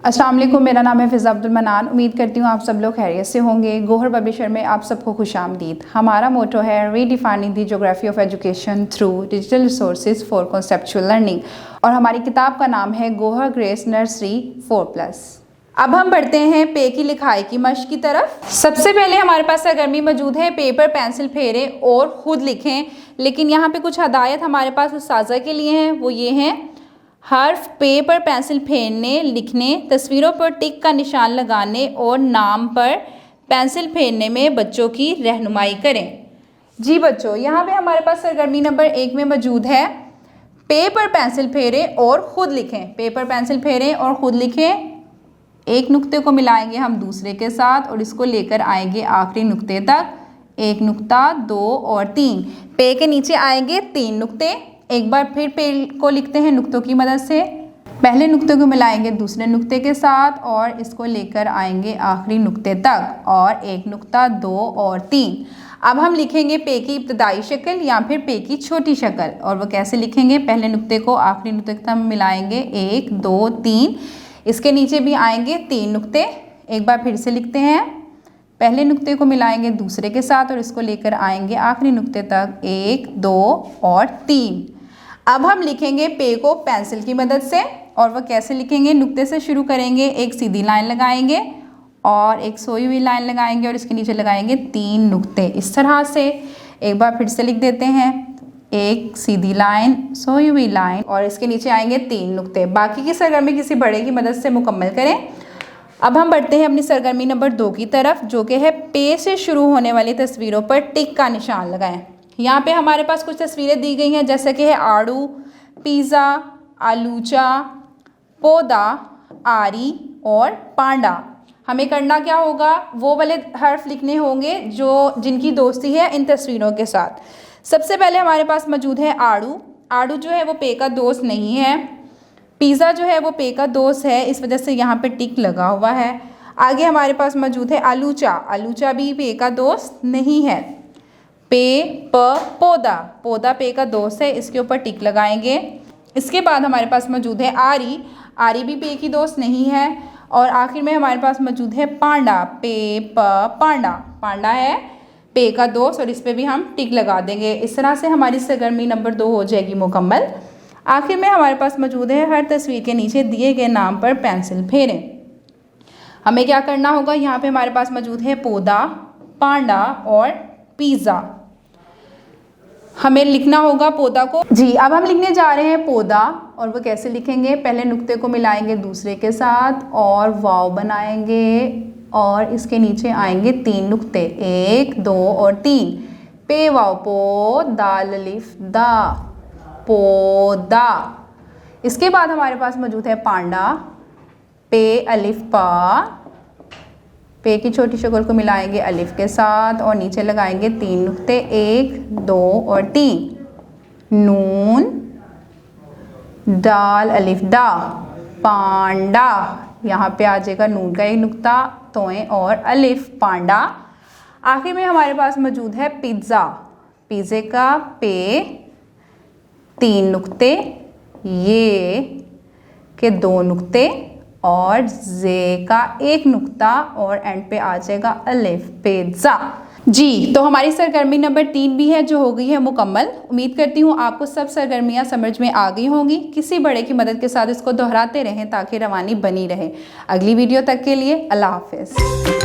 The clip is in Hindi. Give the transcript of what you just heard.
अस्सलाम वालेकुम, मेरा नाम है फ़िज़ा अब्दुल मनान। उम्मीद करती हूँ आप सब लोग खैरियत से होंगे। गोहर पब्लिशर में आप सबको खुशामदीद। हमारा मोटो है redefining the geography of education through digital resources for conceptual learning, और हमारी किताब का नाम है गोहर ग्रेस नर्सरी 4+। अब हम बढ़ते हैं पे की लिखाई की मश्क की तरफ। सबसे पहले हमारे पास सरगर्मी मौजूद है पेपर पेंसिल फेरें और ख़ुद लिखें, लेकिन यहाँ पे कुछ हदायत हमारे पास उस्ताज़ा के लिए हैं। वो ये हैं: हर्फ पे पर पेंसिल फेरने, लिखने, तस्वीरों पर टिक का निशान लगाने और नाम पर पेंसिल फेरने में बच्चों की रहनुमाई करें। जी बच्चों, यहाँ पे हमारे पास सरगर्मी नंबर 1 में मौजूद है पे पर पेंसिल फेरें और ख़ुद लिखें। पे पर पेंसिल फेरें और ख़ुद लिखें। एक नुक्ते को मिलाएंगे हम दूसरे के साथ और इसको लेकर आएंगे आखिरी नुक्ते तक। 1 नुक्ता, 2 और 3। पे के नीचे आएंगे 3 नुक्ते। एक बार फिर पे को लिखते हैं नुक्तों की मदद से। पहले नुक्ते को मिलाएंगे दूसरे नुक्ते के साथ और इसको लेकर आएंगे आखिरी नुक्ते तक, और 1 नुक्ता, 2 और 3। अब हम लिखेंगे पे की इब्तदाई शक्ल या फिर पे की छोटी शक्ल। और वो कैसे लिखेंगे? पहले नुक्ते को आखिरी नुक्ते तक मिलाएंगे, 1, 2, 3। इसके नीचे भी आएंगे 3 नुक्ते। एक बार फिर से लिखते हैं, पहले नुक्ते को मिलाएंगे दूसरे के साथ और इसको लेकर आएंगे आखिरी नुक्ते तक, 1, 2 और 3। अब हम लिखेंगे पे को पेंसिल की मदद से। और वह कैसे लिखेंगे? नुक्ते से शुरू करेंगे, एक सीधी लाइन लगाएंगे और एक सोई हुई लाइन लगाएंगे और इसके नीचे लगाएंगे 3 नुक्ते। इस तरह से एक बार फिर से लिख देते हैं, एक सीधी लाइन, सोई हुई लाइन और इसके नीचे आएंगे 3 नुक्ते। बाकी की सरगर्मी किसी बड़े की मदद से मुकम्मल करें। अब हम बढ़ते हैं अपनी सरगर्मी नंबर 2 की तरफ, जो कि है पे से शुरू होने वाली तस्वीरों पर टिक का निशान लगाएं। यहाँ पे हमारे पास कुछ तस्वीरें दी गई हैं, जैसे कि है आड़ू, पिज़्ज़ा, आलूचा, पौधा, आरी और पांडा। हमें करना क्या होगा? वो वाले हर्फ लिखने होंगे जिनकी दोस्ती है इन तस्वीरों के साथ। सबसे पहले हमारे पास मौजूद है आड़ू। आड़ू जो है वो पे का दोस्त नहीं है। पिज़्ज़ा जो है वो पे का दोस्त है, इस वजह से यहाँ पे टिक लगा हुआ है। आगे हमारे पास मौजूद है आलूचा। आलूचा भी पे का दोस्त नहीं है। पे, प, पौधा। पौधा पे का दोस्त है, इसके ऊपर टिक लगाएंगे। इसके बाद हमारे पास मौजूद है आरी। आरी भी पे की दोस्त नहीं है। और आखिर में हमारे पास मौजूद है पांडा। पे, प, पांडा। पांडा है पे का दोस्त और इस पर भी हम टिक लगा देंगे। इस तरह से हमारी सरगर्मी नंबर 2 हो जाएगी मुकम्मल। आखिर में हमारे पास मौजूद है हर तस्वीर के नीचे दिए गए नाम पर पेंसिल फेरें। हमें क्या करना होगा? यहाँ पे हमारे पास मौजूद है पौधा, पांडा और पिज़्ज़ा। हमें लिखना होगा पौधा को। जी, अब हम लिखने जा रहे हैं पौधा। और वो कैसे लिखेंगे? पहले नुक्ते को मिलाएंगे दूसरे के साथ और वाव बनाएंगे और इसके नीचे आएंगे 3 नुक्ते, 1, 2 और 3। पे वाव पो, दाल अलिफ दा, पौधा। इसके बाद हमारे पास मौजूद है पांडा। पे अलिफ पा। पे की छोटी शक्ल को मिलाएंगे अलिफ के साथ और नीचे लगाएंगे 3 नुक्ते, 1, 2 और 3। नून, दाल अलिफ दा, पांडा। यहाँ पे आ जाएगा नून का 1 नुक्ता, तोएं और अलिफ, पांडा। आखिर में हमारे पास मौजूद है पिज़्ज़ा। पिज़्ज़े का पे, 3 नुक्ते, ये के 2 नुक्ते और जे का 1 नुक्ता और एंड पे आ जाएगा अलिफ, पिज़्ज़ा। जी, तो हमारी सरगर्मी नंबर 3 भी है जो हो गई है मुकम्मल। उम्मीद करती हूँ आपको सब सरगर्मियाँ समझ में आ गई होंगी। किसी बड़े की मदद के साथ इसको दोहराते रहें ताकि रवानी बनी रहे। अगली वीडियो तक के लिए अल्लाह हाफ़िज़।